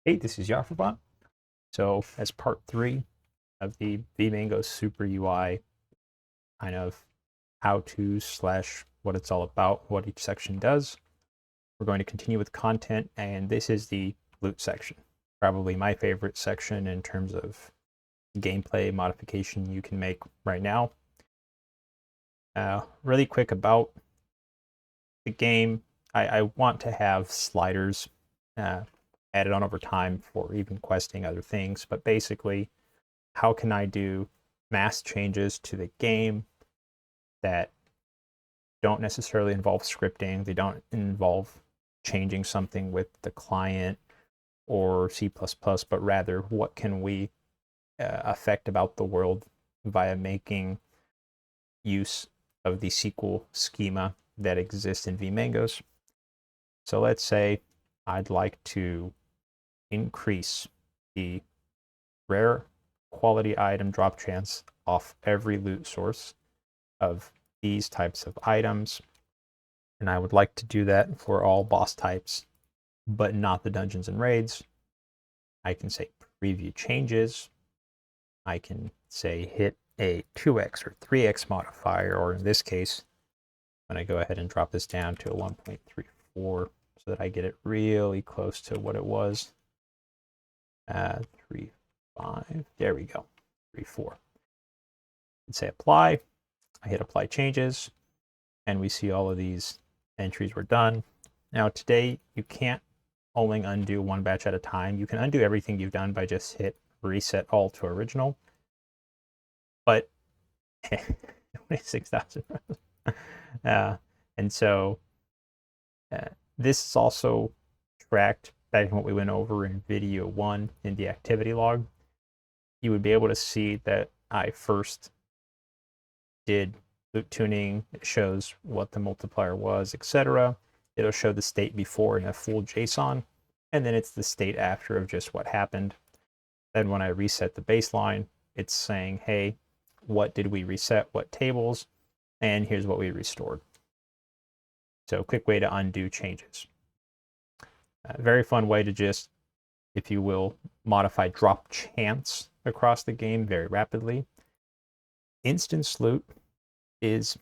Hey, this is Yafabot. So as part 3 of the VMaNGOS SuperUI kind of how-to slash what it's all about, what each section does, we're going to continue with content, and this is the loot section. Probably my favorite section in terms of gameplay modification you can make right now. Really quick about the game, I want to have sliders added on over time for even questing other things, but basically, how can I do mass changes to the game that don't necessarily involve scripting, they don't involve changing something with the client or C++, but rather what can we affect about the world via making use of the SQL schema that exists in VMaNGOS. So let's say I'd like to increase the rare quality item drop chance off every loot source of these types of items. And I would like to do that for all boss types, but not the dungeons and raids. I can say preview changes. I can say hit a 2x or 3x modifier, or in this case, when I go ahead and drop this down to a 1.34 so that I get it really close to what it was. 3.5, there we go, 3.4. And say apply. I hit apply changes, and we see all of these entries were done. Now today, you can't only undo one batch at a time. You can undo everything you've done by just hit reset all to original. But 26,000. And so this is also tracked back in what we went over in video 1 in the activity log. You would be able to see that I first did loot tuning. It shows what the multiplier was, etc. It'll show the state before in a full JSON, and then it's the state after of just what happened. Then when I reset the baseline, it's saying, hey, what did we reset, what tables, and here's what we restored. So quick way to undo changes. Very fun way to just, if you will, modify drop chance across the game very rapidly. Instance loot is,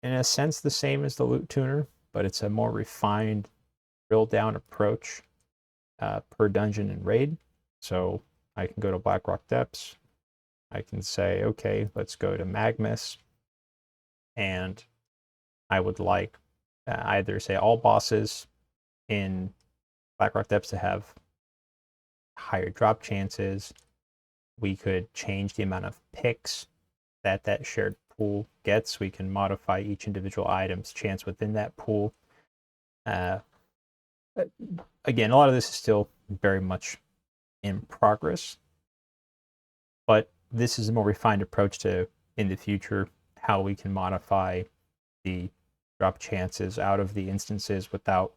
in a sense, the same as the loot tuner, but it's a more refined, drill down approach per dungeon and raid. So I can go to Blackrock Depths. I can say, okay, let's go to Magmus, and I would like either say all bosses in Blackrock Depths to have higher drop chances. We could change the amount of picks that shared pool gets. We can modify each individual item's chance within that pool. Again, a lot of this is still very much in progress, but this is a more refined approach to, in the future, how we can modify the drop chances out of the instances without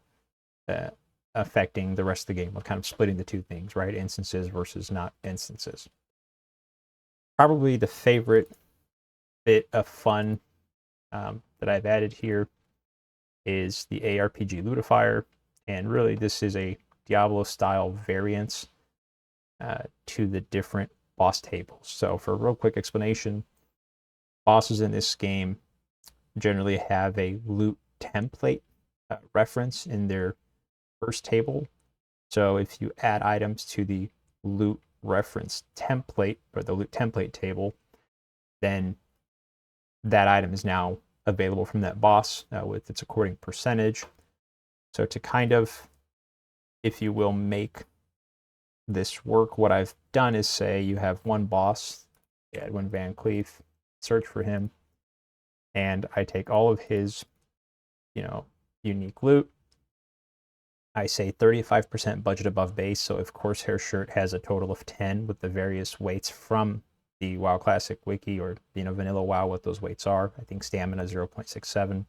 affecting the rest of the game. We're kind of splitting the two things, right? Instances versus not instances. Probably the favorite bit of fun that I've added here is the ARPG Lootifier. And really, this is a Diablo style variance to the different boss tables. So for a real quick explanation, bosses in this game generally have a loot template reference in their first table. So if you add items to the loot reference template or the loot template table, then that item is now available from that boss with its according percentage. So to kind of, if you will, make this work, what I've done is say you have one boss, Edwin Van Cleef, search for him, and I take all of his, unique loot. I say 35% budget above base, so if Corsair Shirt has a total of 10 with the various weights from the WoW Classic Wiki or vanilla WoW, what those weights are, I think stamina 0.67,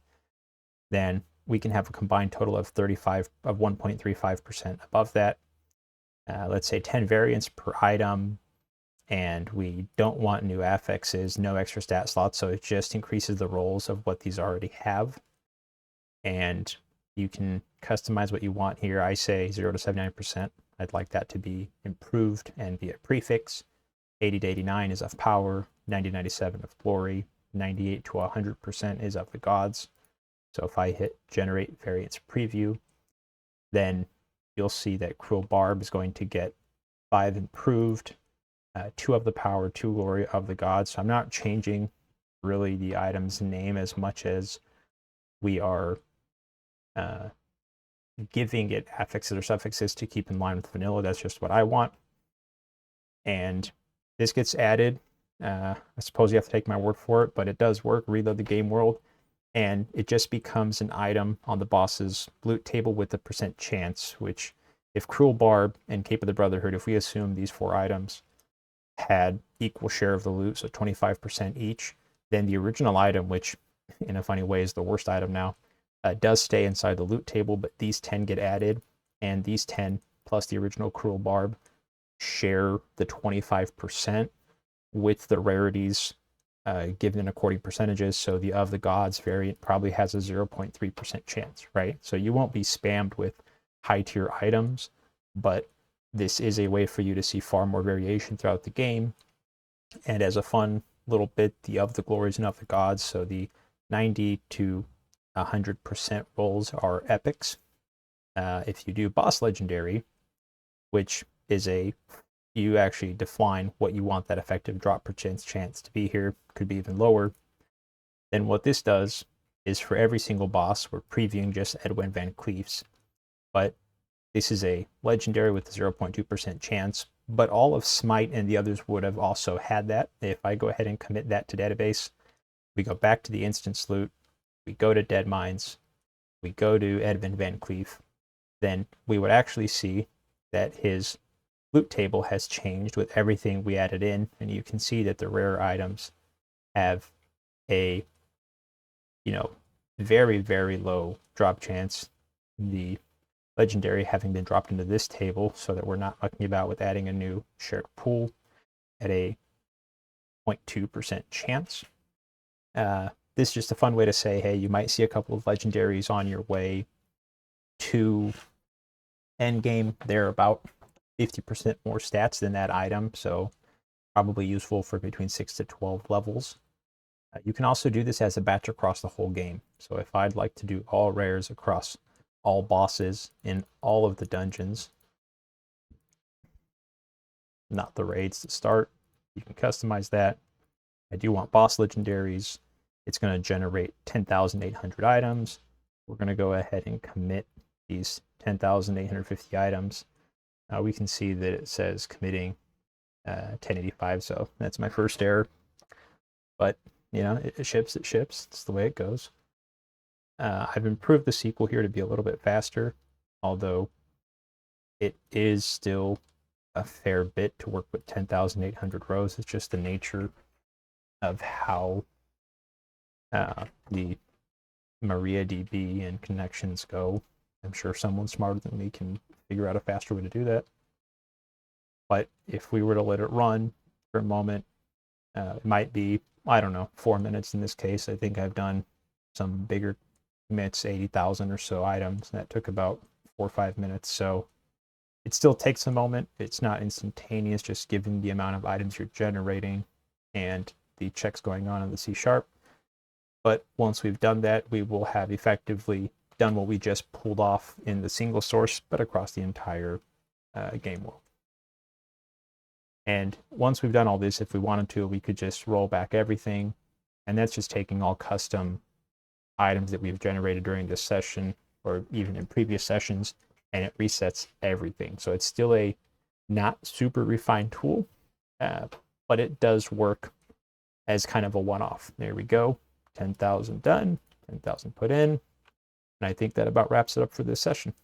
then we can have a combined total of 1.35% above that. Let's say 10 variants per item, and we don't want new affixes, no extra stat slots, so it just increases the rolls of what these already have. And you can customize what you want here. I say 0 to 79%, I'd like that to be improved and be a prefix. 80 to 89 is of power, 90 to 97 of glory, 98 to 100% is of the gods. So if I hit generate variance preview, then you'll see that Cruel Barb is going to get 5 improved, 2 of the power, 2 glory of the gods. So I'm not changing really the item's name as much as we are giving it affixes or suffixes to keep in line with vanilla. That's just what I want. And this gets added. I suppose you have to take my word for it, but it does work. Reload the game world, and it just becomes an item on the boss's loot table with a % chance, which if Cruel Barb and Cape of the Brotherhood, if we assume these 4 items had equal share of the loot, so 25% each, then the original item, which in a funny way is the worst item now, does stay inside the loot table, but these 10 get added, and these 10 plus the original Cruel Barb share the 25% with the rarities given in according percentages. So the of the gods variant probably has a 0.3% chance, right? So you won't be spammed with high tier items, but this is a way for you to see far more variation throughout the game. And as a fun little bit, the of the glories and of the gods, so the 90 to 100% rolls are epics. If you do boss legendary, which is you actually define what you want that effective drop per chance to be here, could be even lower, then what this does is for every single boss, we're previewing just Edwin Van Cleef's, but this is a legendary with a 0.2% chance, but all of Smite and the others would have also had that. If I go ahead and commit that to database, we go back to the instance loot, we go to Dead Mines, we go to Edwin Van Cleef, then we would actually see that his loot table has changed with everything we added in, and you can see that the rare items have a very, very low drop chance. The legendary having been dropped into this table so that we're not mucking about with adding a new shared pool at a 0.2% chance. This is just a fun way to say, hey, you might see a couple of legendaries on your way to endgame. They're about 50% more stats than that item, so probably useful for between 6 to 12 levels. You can also do this as a batch across the whole game. So if I'd like to do all rares across all bosses in all of the dungeons, not the raids to start, you can customize that. I do want boss legendaries. It's going to generate 10,800 items. We're going to go ahead and commit these 10,850 items. We can see that it says committing 1085, so that's my first error. But, it ships, It's the way it goes. I've improved the SQL here to be a little bit faster, although it is still a fair bit to work with 10,800 rows. It's just the nature of how the MariaDB and connections go. I'm sure someone smarter than me can figure out a faster way to do that. But if we were to let it run for a moment, it might be, 4 minutes in this case. I think I've done some bigger commits, 80,000 or so items. That took about 4 or 5 minutes. So it still takes a moment. It's not instantaneous, just given the amount of items you're generating and the checks going on in the C#. But once we've done that, we will have effectively done what we just pulled off in the single source, but across the entire game world. And once we've done all this, if we wanted to, we could just roll back everything. And that's just taking all custom items that we've generated during this session or even in previous sessions, and it resets everything. So it's still a not super refined tool, but it does work as kind of a one-off. There we go. 10,000 done, 10,000 put in. And I think that about wraps it up for this session.